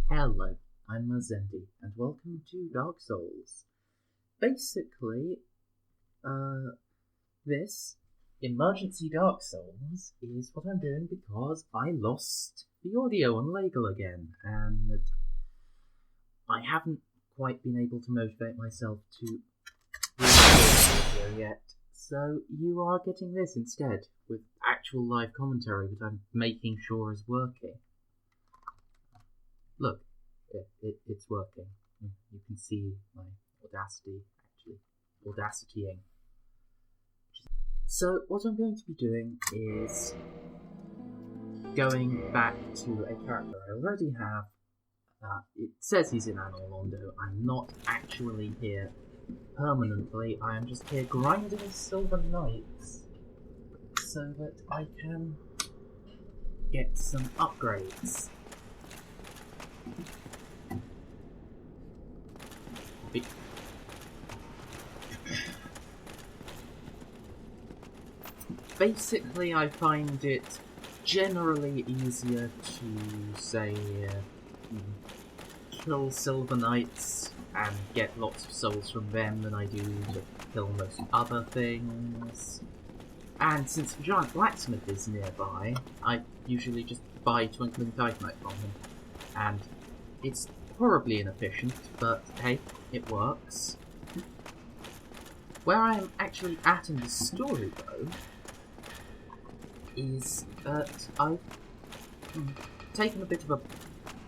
Hello, I'm Mazendi, and welcome to Dark Souls. Basically, this emergency Dark Souls is what I'm doing because I lost the audio on Legal again, and I haven't quite been able to motivate myself to record the audio yet, so you are getting this instead, with actual live commentary that I'm making sure is working. Look. It's working. You can see my audacitying. So what I'm going to be doing is going back to a character I already have. It says he's in Anor Londo. I'm not actually here permanently. I am just here grinding Silver Knights so that I can get some upgrades. Basically, I find it generally easier to, say, kill Silver Knights and get lots of souls from them than I do to kill most other things. And since the giant blacksmith is nearby, I usually just buy Twinkling Titanite from him. And it's horribly inefficient, but hey, it works. Where I am actually at in the story, though, is that I've taken a bit of a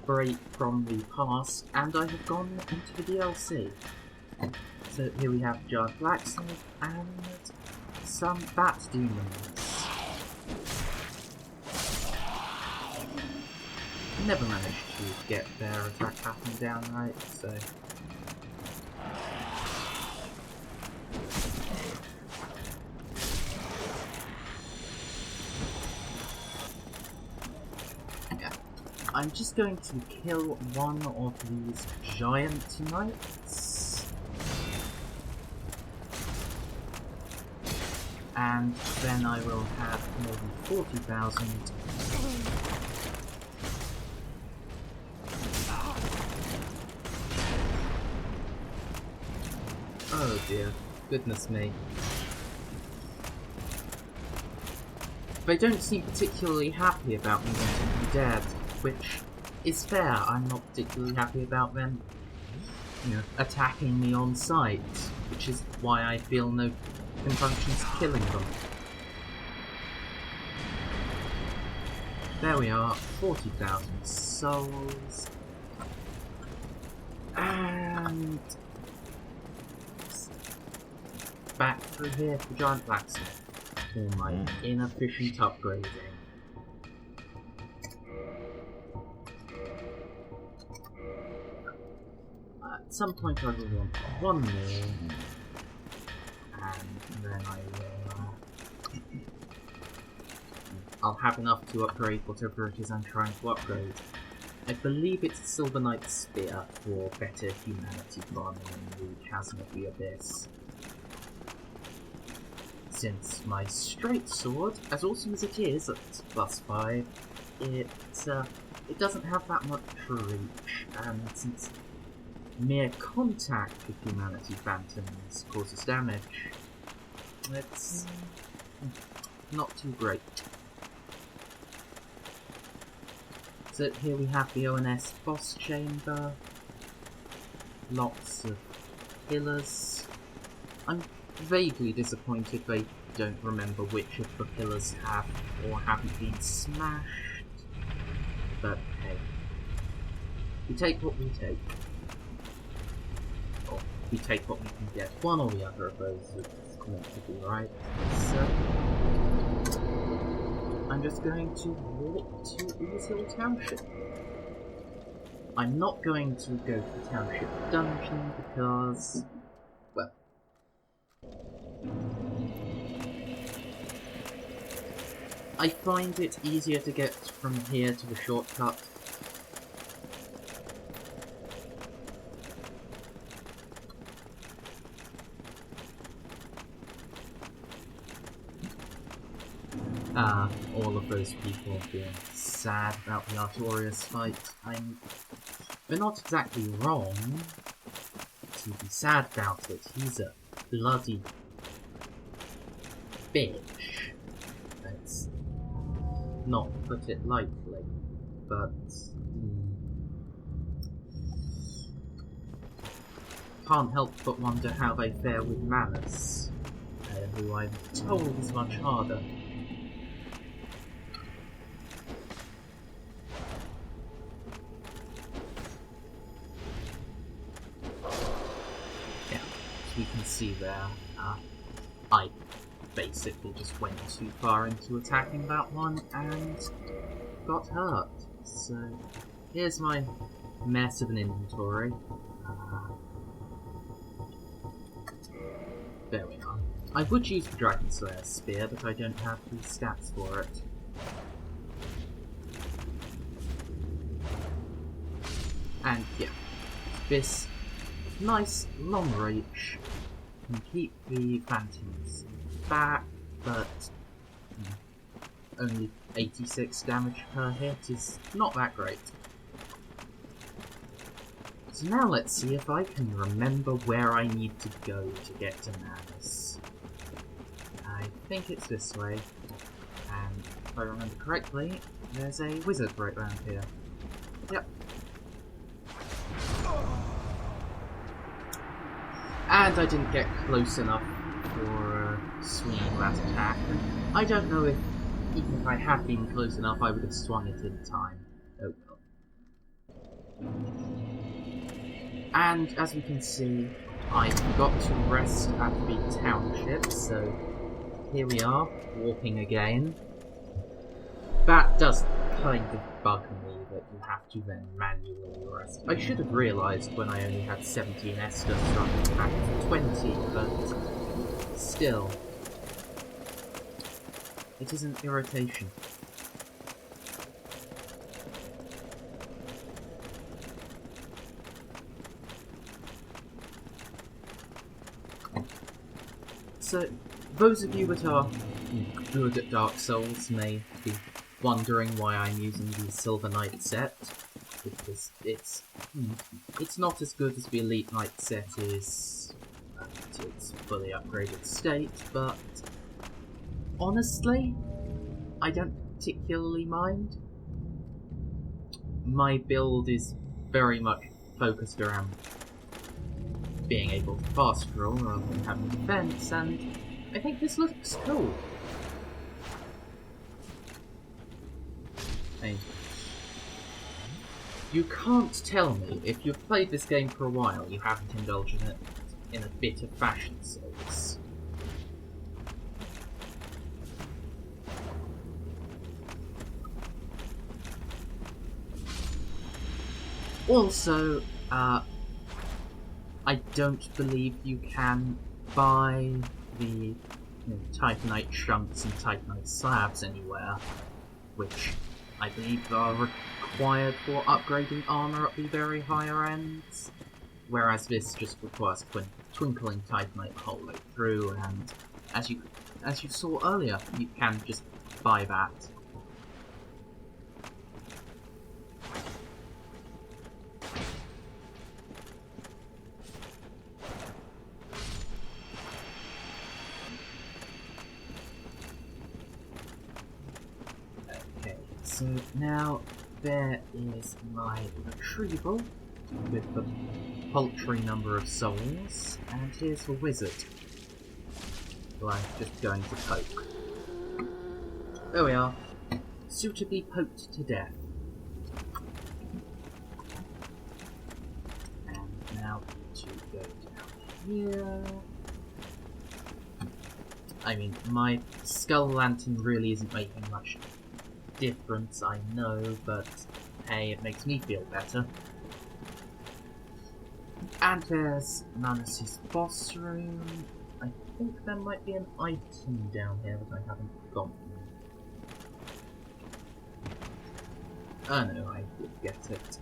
break from the past, and I have gone into the DLC. So here we have Giant Blacksmith and some Bat Demons. Never managed to get their attack pattern down right, so... I'm just going to kill one of these giant knights. And then I will have more than 40,000. Oh dear, goodness me. They don't seem particularly happy about me wanting to be dead. Which is fair. I'm not particularly happy about them, attacking me on sight, which is why I feel no compunctions killing them. There we are, 40,000 souls, and back through here for Giant Blacksmith for my inefficient upgrading. At some point I will want one more, and then I'll have enough to upgrade whatever it is I'm trying to upgrade. I believe it's a Silver Knight Spear for better humanity farming in the Chasm of the Abyss. Since my straight sword, as awesome as it is at +5, it doesn't have that much reach, and since mere contact with humanity phantoms causes damage, it's not too great. So here we have the ONS boss chamber, lots of pillars. I'm vaguely disappointed they don't remember which of the pillars have or haven't been smashed, but hey, we take what we take. We take what we can get. One or the other of those is going to be right. So I'm just going to walk to Easehill Township. I'm not going to go to the Township Dungeon because, well, I find it easier to get from here to the shortcut. All of those people being sad about the Artorias fight. I'm We're not exactly wrong to be sad about it. He's a bloody bitch. Let's not put it lightly, but can't help but wonder how they fare with Manus, who I'm told is much harder. Yeah, as we can see there, I basically just went too far into attacking that one and got hurt. So here's my mess of an inventory. There we are. I would use the Dragon Slayer spear, but I don't have the stats for it. And yeah, this nice long reach can keep the phantoms back, but only 86 damage per hit is not that great. So now let's see if I can remember where I need to go to get to Manus. I think it's this way, and if I remember correctly, there's a wizard right around here. Yep. And I didn't get close enough for swinging that attack. I don't know if, even if I had been close enough, I would have swung it in time. Oh well. And as we can see, I forgot to rest at the township, so here we are, walking again. That does kind of bug me that you have to then manually rest. I should have realised when I only had 17 Estus rather than 20, but still, it is an irritation. So, those of you that are good at Dark Souls may be wondering why I'm using the Silver Knight set, because it's not as good as the Elite Knight set is at its fully upgraded state, but honestly, I don't particularly mind. My build is very much focused around being able to fast roll rather than having defense, and I think this looks cool. You can't tell me, if you've played this game for a while, you haven't indulged in it in a bit of fashion sense. Also, I don't believe you can buy the Titanite chunks and Titanite slabs anywhere, which I believe are required for upgrading armor at the very higher ends, whereas this just requires twinkling Titanite the whole way through, and as you saw earlier, you can just buy that. So now there is my retrieval with the paltry number of souls, and here's the wizard, who I'm just going to poke. There we are, suitably poked to death. And now to go down here. I mean, my skull lantern really isn't making much difference, I know, but hey, it makes me feel better. And there's Manus' boss room. I think there might be an item down here that I haven't gotten. Oh no, I did get it.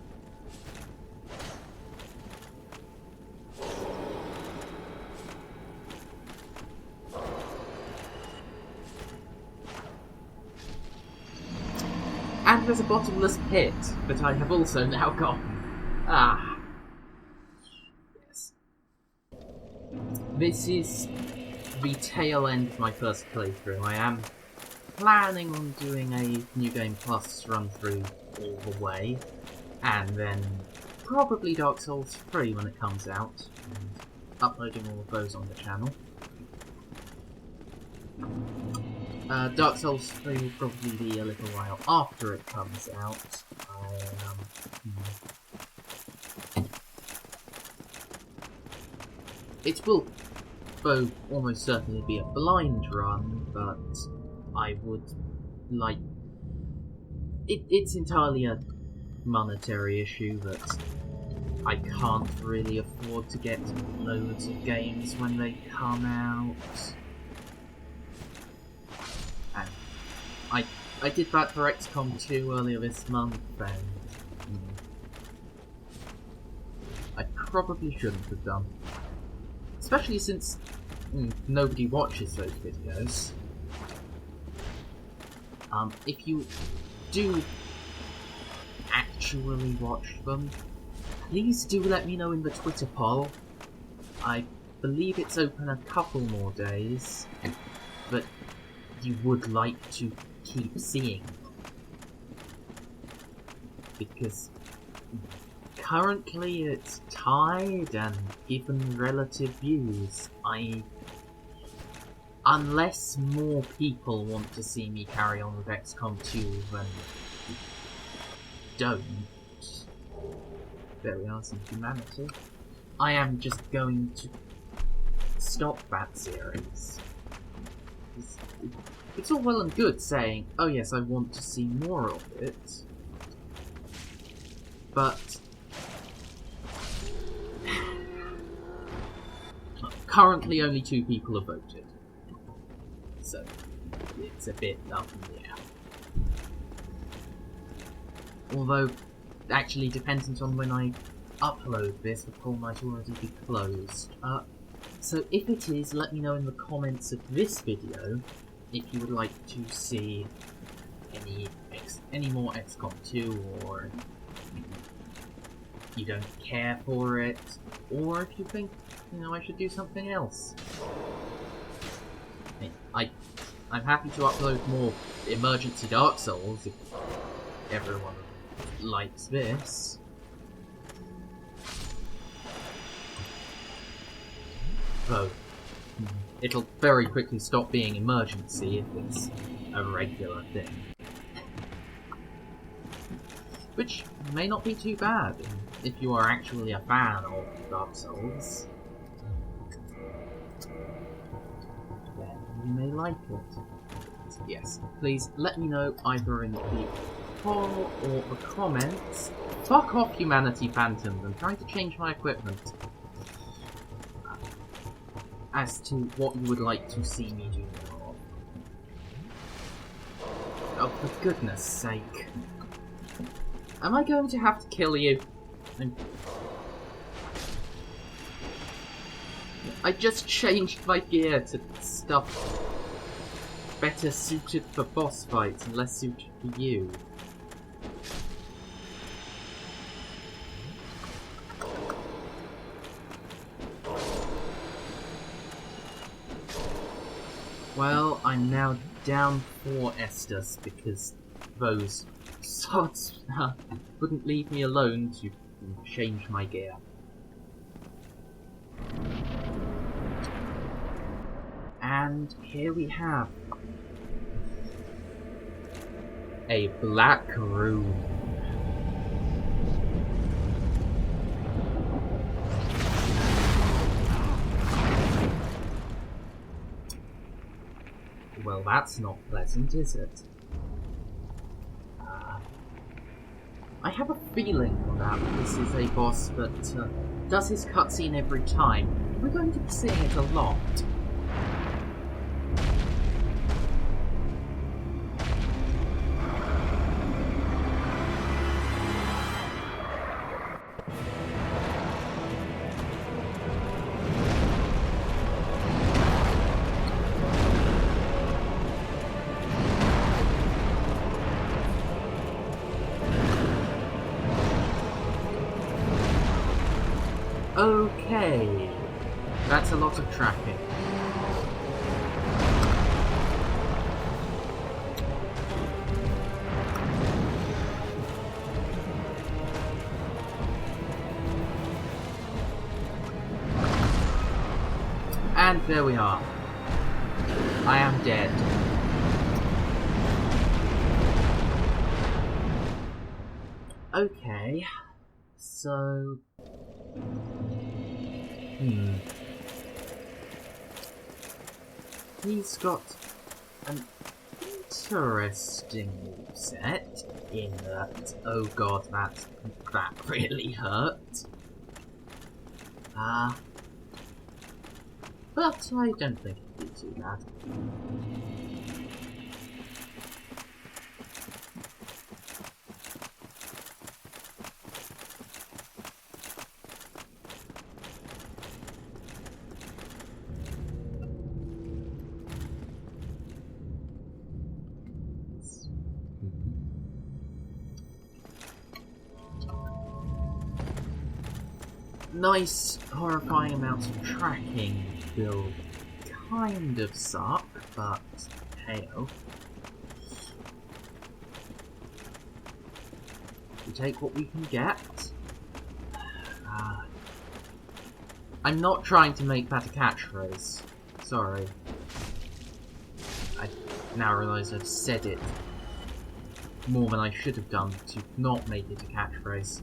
And there's a bottomless pit that I have also now gotten. Ah. Yes. This is the tail end of my first playthrough. I am planning on doing a New Game Plus run through all the way, and then probably Dark Souls 3 when it comes out, and uploading all of those on the channel. Dark Souls 3 will probably be a little while after it comes out. It will, though, almost certainly be a blind run, but I would like... It's entirely a monetary issue that I can't really afford to get loads of games when they come out. And I did that for XCOM 2 earlier this month, and I probably shouldn't have done. Especially since nobody watches those videos. If you do actually watch them, please do let me know in the Twitter poll. I believe it's open a couple more days, but you would like to keep seeing them. Because currently it's tied, and given relative views, unless more people want to see me carry on with XCOM 2 than don't, there we are, some humanity, I am just going to stop that series. It's all well and good saying, oh yes, I want to see more of it, but currently only 2 people have voted, so it's a bit up in the air. Although, actually dependent on when I upload this, the poll might already be closed. So if it is, let me know in the comments of this video if you would like to see any more XCOM 2, or you don't care for it, or if you think, I should do something else. I'm happy to upload more Emergency Dark Souls if everyone likes this. Though, it'll very quickly stop being emergency if it's a regular thing. Which may not be too bad if you are actually a fan of Dark Souls. Then you may like it. Yes, please let me know either in the poll or the comments. Fuck off, Humanity Phantoms, I'm trying to change my equipment. As to what you would like to see me do more. Oh, for goodness sake. Am I going to have to kill you? I just changed my gear to stuff better suited for boss fights and less suited for you. Well, I'm now down 4 Estus because those sods wouldn't leave me alone to change my gear. And here we have a black room. Well, that's not pleasant, is it? I have a feeling that this is a boss that does his cutscene every time. We're going to be seeing it a lot. Okay. That's a lot of tracking. And there we are. I am dead. Okay. So... He's got an interesting moveset in that... Oh god, that really hurt. But I don't think it'd be too bad. Nice, horrifying amounts of tracking will kind of suck, but hey-oh. We take what we can get. I'm not trying to make that a catchphrase. Sorry. I now realise I've said it more than I should have done to not make it a catchphrase.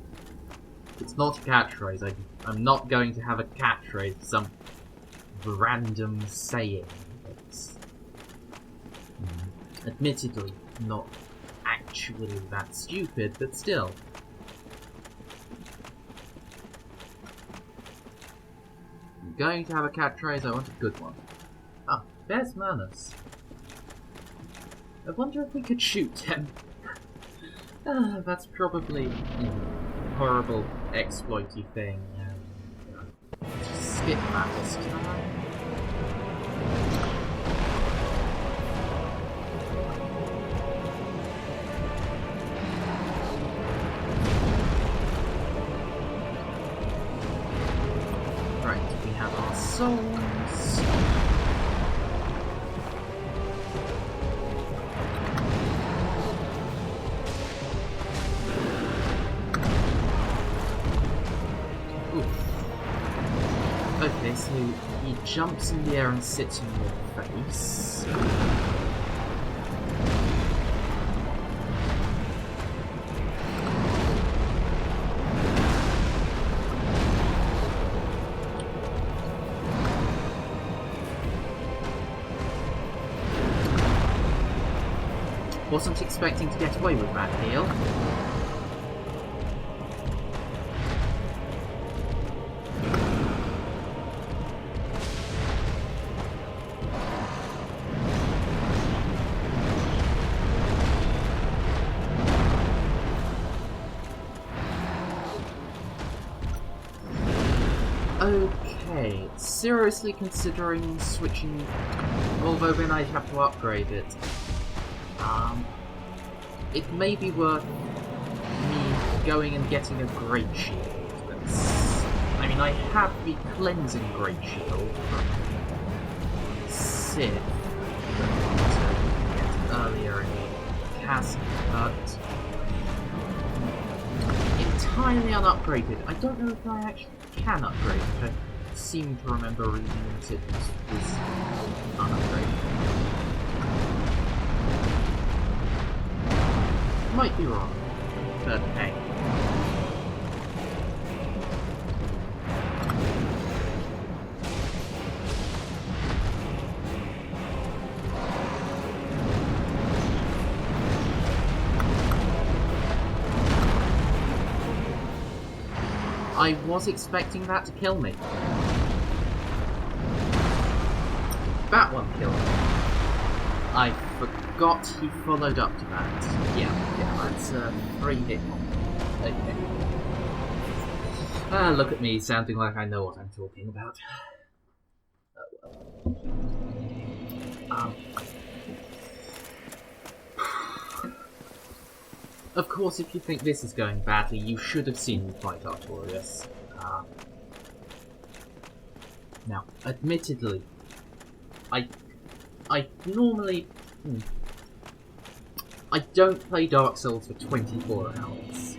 It's not a catchphrase. I'm not going to have a catchphrase for some random saying. It's admittedly not actually that stupid, but still. I'm going to have a catchphrase, I want a good one. Ah, there's Manus. I wonder if we could shoot him. That's probably a horrible exploity thing. Just skip that this time. Right, we have our souls. Okay, so he jumps in the air and sits on your face. Wasn't expecting to get away with that deal. Okay, seriously considering switching, although then I'd have to upgrade it. It may be worth me going and getting a Great Shield. I mean, I have the cleansing Great Shield from Sid that earlier in the cast, but entirely unupgraded. I don't know if I actually can upgrade it. I seem to remember reading that it was unupgraded. Might be wrong, but hey. I was expecting that to kill me. That one killed me. I forgot he followed up to that. Yeah, that's a 3-hit combo. Okay. Look at me sounding like I know what I'm talking about. Oh well. Of course, if you think this is going badly, you should have seen me fight Artorias. admittedly, I normally... I don't play Dark Souls for 24 hours.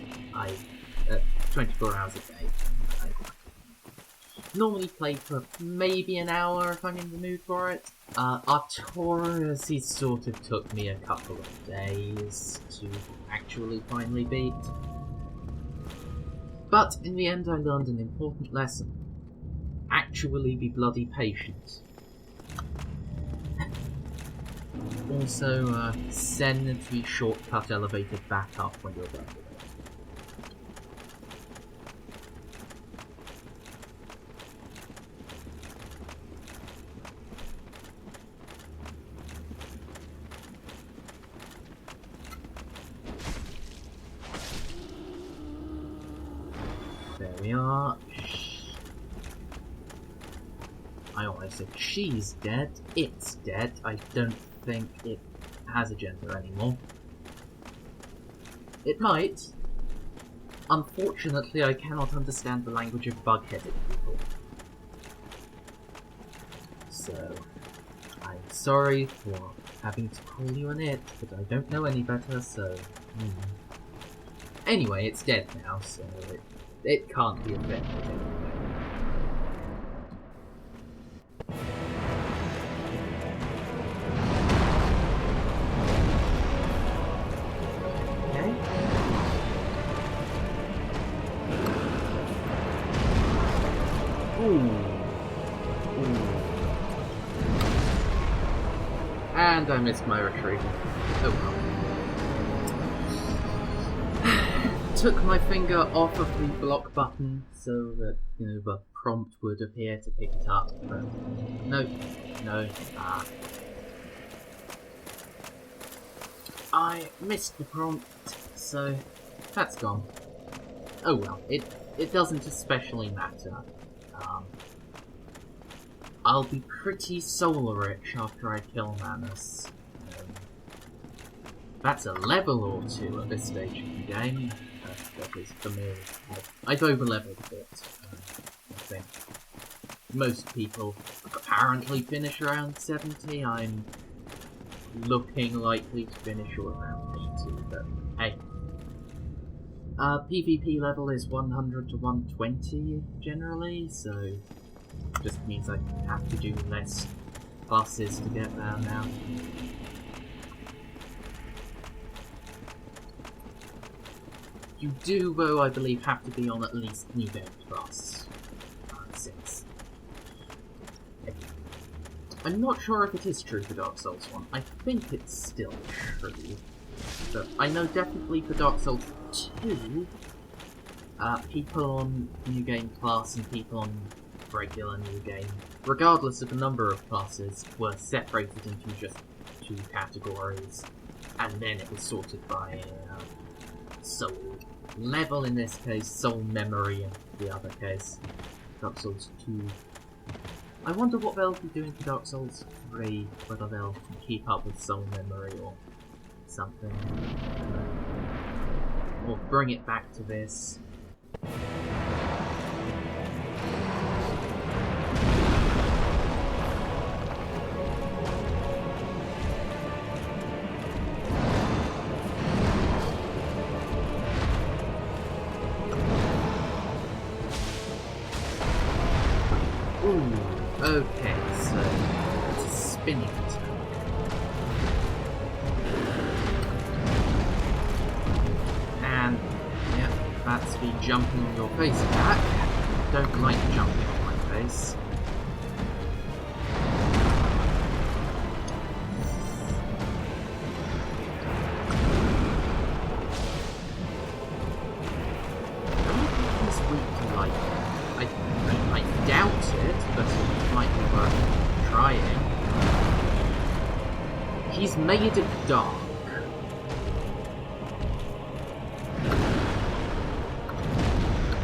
24 hours a day. I normally play for maybe an hour if I'm in the mood for it. Artorias, he sort of took me a couple of days to actually finally beat. But in the end I learned an important lesson. Actually be bloody patient. Also, send the shortcut elevator back up when you're done with it. There we are. I always said she's dead. It's dead. I don't think it has a gender anymore. It might. Unfortunately, I cannot understand the language of bug-headed people. So, I'm sorry for having to call you an it, but I don't know any better, so... Anyway, it's dead now, so it can't be affected anyway. And I missed my retreat. Oh well. Took my finger off of the block button so that, you know, the prompt would appear to pick it up, but no. I missed the prompt, so that's gone. Oh well, it doesn't especially matter. I'll be pretty soul-rich after I kill Manus. That's a level or two at this stage of the game. That is for me. I've over-leveled a bit, I think. Most people apparently finish around 70. I'm looking likely to finish around 80, but hey. PvP level is 100 to 120 generally, so... just means I have to do less classes to get there now. You do, though, I believe, have to be on at least New Game Plus. 6. I'm not sure if it is true for Dark Souls 1. I think it's still true. But I know definitely for Dark Souls 2, people on New Game Plus and people on regular New Game, regardless of the number of classes, were separated into just 2 categories, and then it was sorted by soul level in this case, soul memory in the other case. Dark Souls 2. I wonder what they'll be doing for Dark Souls 3, whether they'll keep up with soul memory or something. Or bring it back to this. Okay, so it's a spinning attack. And, yeah, that's the jumping on your face attack. Don't like jumping on my face. I doubt it, but it might be worth trying. He's made it dark.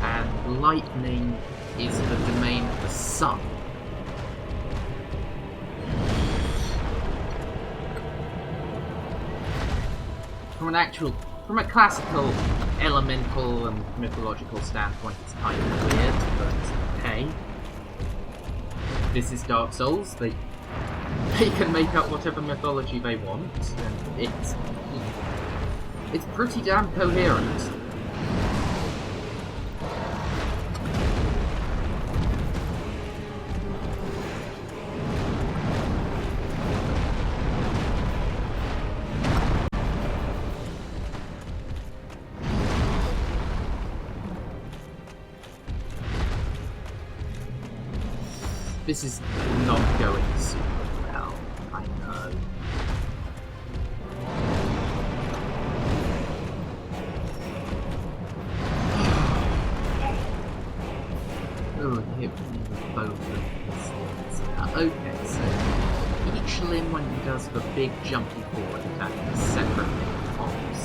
And lightning is the domain of the sun. From a classical, elemental and mythological standpoint, it's kind of weird, but hey. this is Dark Souls. They can make up whatever mythology they want, and it's pretty damn coherent. This is not going super well, I know. Oh, hit me with both of these things. Okay, so each limb when he does the big jumpy forward attack is separately pops.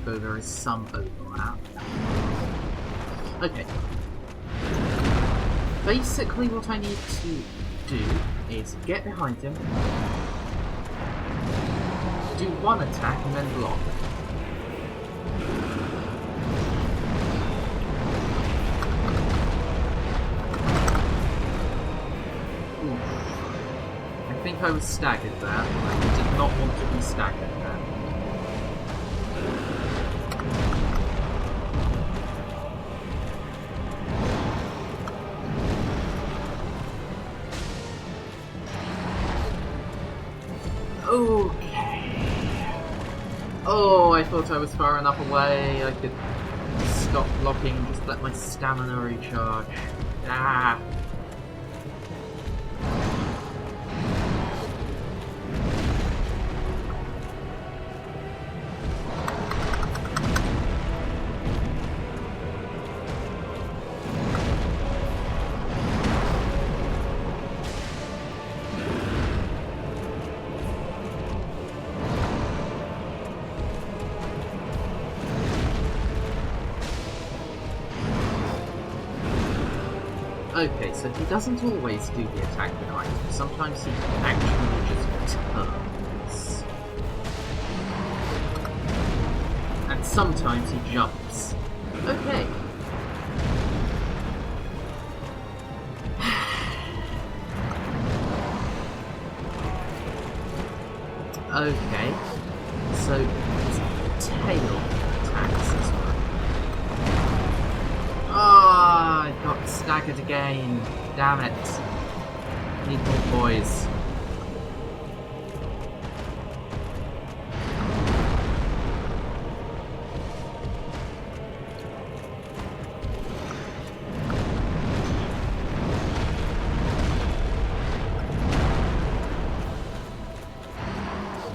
Though there is some overlap. Okay. Basically what I need to do is get behind him, do one attack and then block. Oof. I think I was staggered there. I did not want to be staggered there. Okay. Oh, I thought I was far enough away. I could stop blocking and just let my stamina recharge. Ah. Okay, so he doesn't always do the attack behind him. Sometimes he actually just turns. And sometimes he jumps. Okay. Okay. So his tail attacks as well. Ah, I got staggered again. Damn it. Need more boys.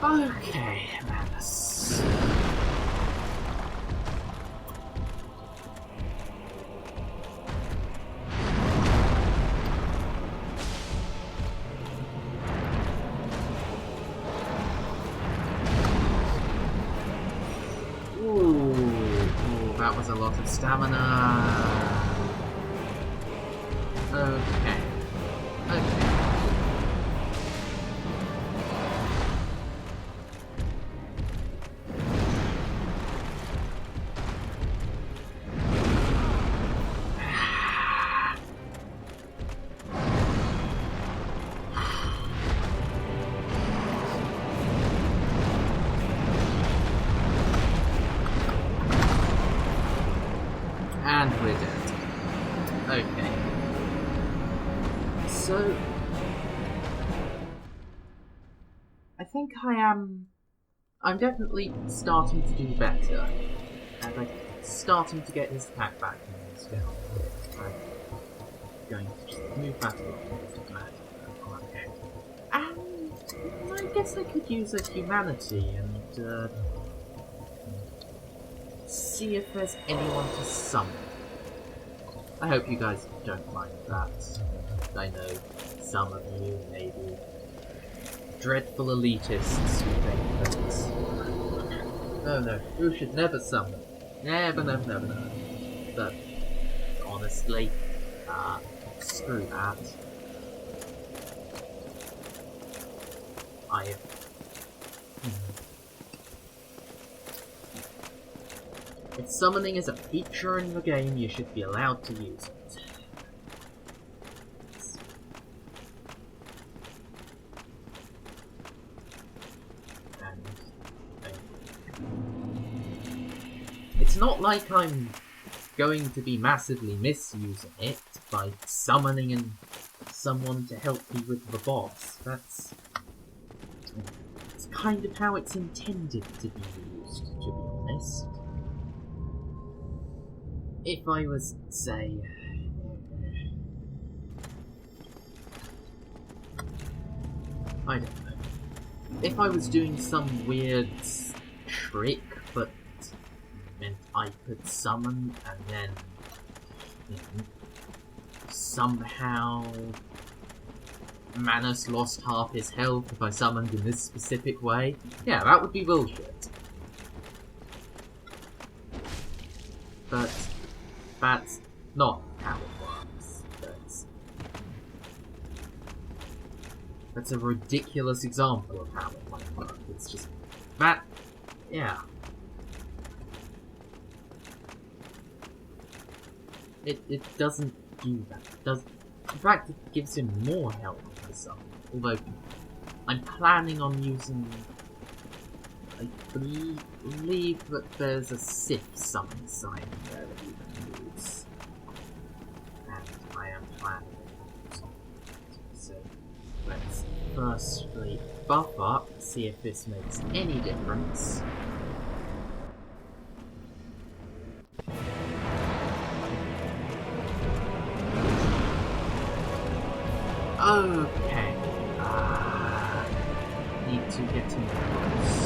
Okay, Manus. Ooh, that was a lot of stamina. Okay. Okay. And we're dead. Okay. So I think I'm definitely starting to do better. And I'm starting to get his attack back and his down. I'm going to just move back a little bit. And I guess I could use a humanity and see if there's anyone to summon. I hope you guys don't mind that. I know some of you may be dreadful elitists who think that... No, you should never summon. Never. But honestly, screw that. If summoning is a feature in the game, you should be allowed to use it. it's not like I'm going to be massively misusing it by summoning in someone to help me with the boss. That's kind of how it's intended to be used, to be honest. If I was, say... I don't know. If I was doing some weird trick, but meant I could summon and then, you know, somehow Manus lost half his health if I summoned in this specific way, yeah, that would be bullshit. But that's not how it works. That's a ridiculous example of how it might work. It's just that, yeah. It doesn't do that. In fact, it gives him more health for some. Although, I'm planning on using... I believe that there's a Sith summon sign there that you can use. And I am planning on something. So, let's firstly buff up, see if this makes any difference. Okay. Need to get him close.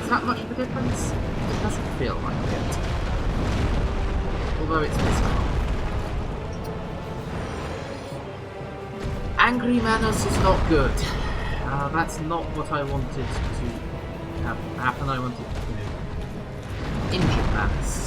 Is that much of a difference? It doesn't feel like it. Although it's visible. Angry Manus is not good. That's not what I wanted to happen. I wanted to, injure Manus.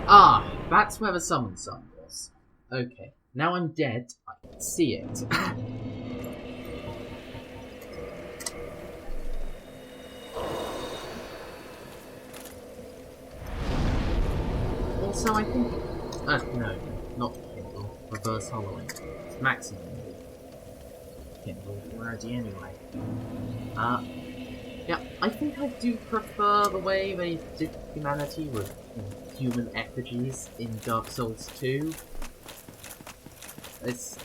Ah, that's where the summon sign was. Okay, now I'm dead, I can see it. Also, I think... no, not Kindle. Reverse hollowing. It's maximum Kindle already anyway. Yeah, I think I do prefer the way they did humanity with human effigies in Dark Souls 2. This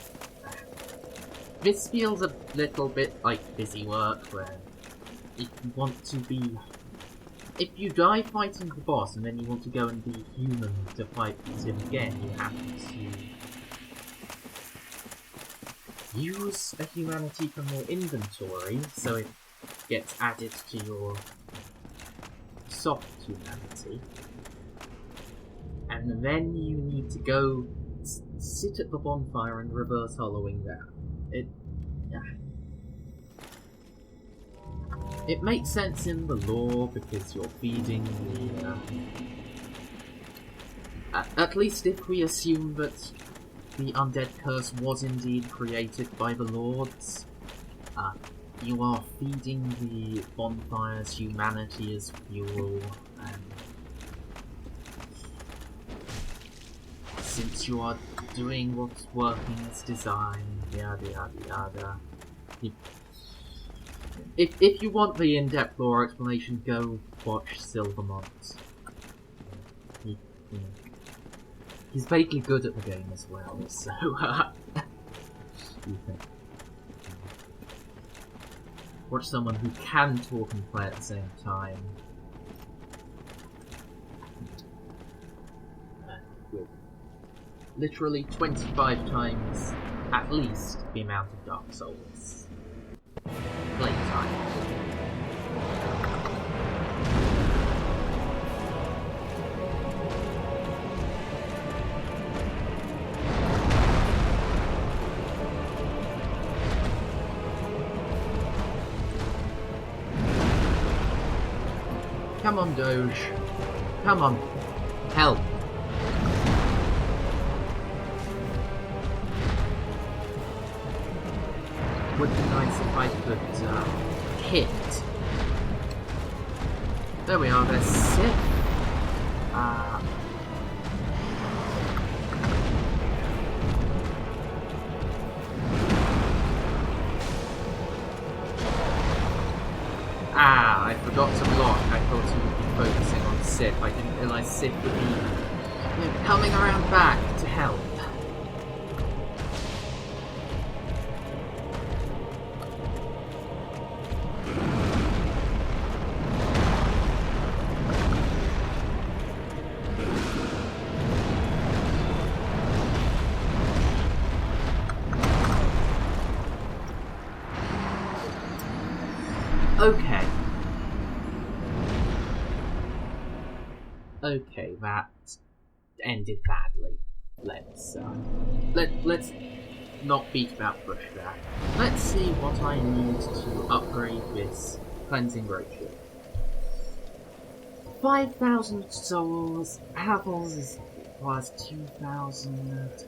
feels a little bit like busy work, where if you want to be... If you die fighting the boss and then you want to go and be human to fight him again, you have to use a humanity from your inventory, so it gets added to your soft humanity. And then you need to go sit at the bonfire and reverse hollowing that. It makes sense in the lore because you're feeding the... at least if we assume that the undead curse was indeed created by the lords, you are feeding the bonfire's humanity as fuel, and since you are doing what's working as designed, yada yada yada. If you want the in-depth lore explanation, go watch Silvermont. He's vaguely good at the game as well, so watch someone who can talk and play at the same time. With literally 25 times at least the amount of Dark Souls playtime. Come on, Doge. Come on. Help. Would be nice if I could hit. There we are, there's Sith. I forgot to block. I thought he would be focusing on Sith. I didn't realise Sith would be coming around back to help. Okay. Okay, that ended badly. Let's not beat about bush there. Let's see what I need to upgrade this cleansing ratio. 5,000 souls. Apples was 2,000.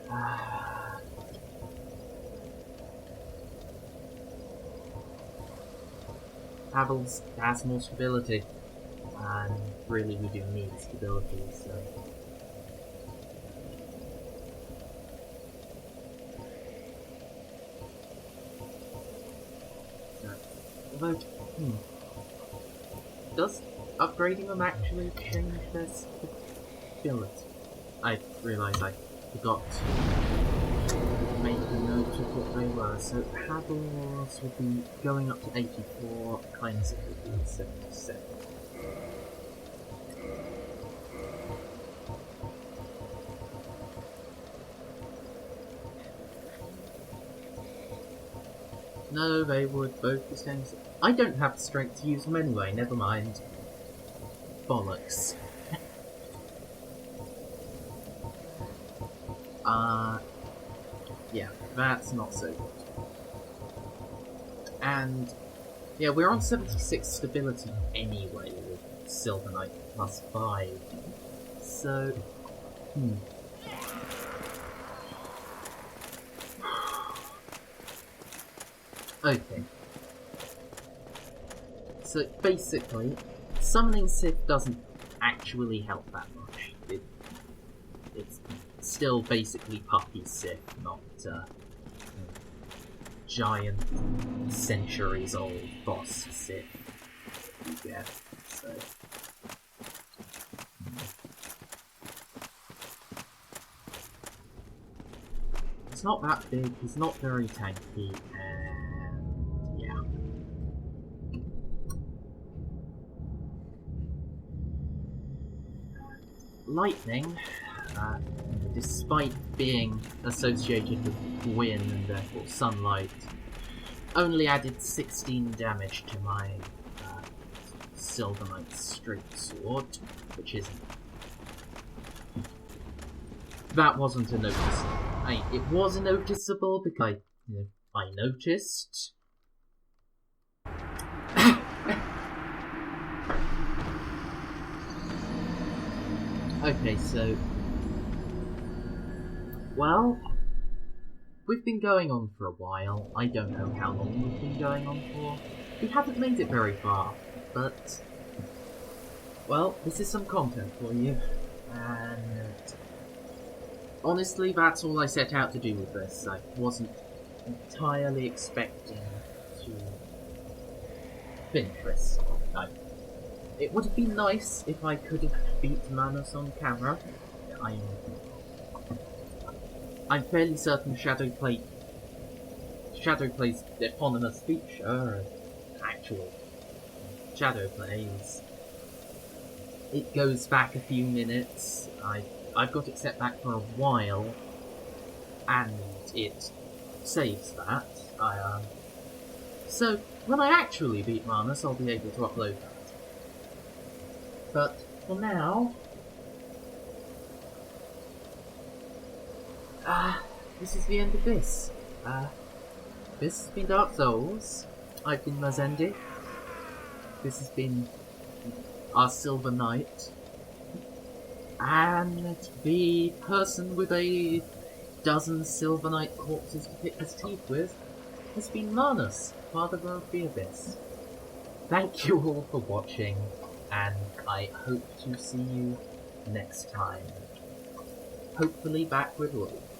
Apples has more stability, and really we do need stability, so... Although, does upgrading them actually change their stability? I realise I forgot to make a note of what they were. So Havel's would be going up to 84, cleansing would be 77. No, they would both be staying. I don't have the strength to use them anyway, never mind. Bollocks. Yeah, that's not so good. And, yeah, we're on 76 stability anyway with Silver Knight plus 5. So, Okay. So, basically, summoning Sith doesn't actually help that much. It's still basically puppy Sith, not giant, centuries-old boss Sith you get. So, it's not that big. He's not very tanky, and yeah. Lightning, despite being associated with wind and therefore sunlight, only added 16 damage to my Silver Knight straight sword, which isn't. That wasn't a noticeable. It was noticeable because I noticed. Okay, so... Well, we've been going on for a while. I don't know how long we've been going on for. We haven't made it very far, but... Well, this is some content for you. And... honestly, that's all I set out to do with this. I wasn't entirely expecting to finish this. It would have been nice if I could have beat Manus on camera. I'm fairly certain Shadowplay's eponymous feature, actual Shadowplay, it goes back a few minutes. I've got it set back for a while, and it saves that. So when I actually beat Manus, I'll be able to upload that. But for now, this is the end of this. This has been Dark Souls. I've been Mazendi. This has been our Silver Knight, and the person with a dozen Silver Knight corpses to pick his teeth with has been Manus, Father of the Abyss. Thank you all for watching, and I hope to see you next time. Hopefully back with Luke.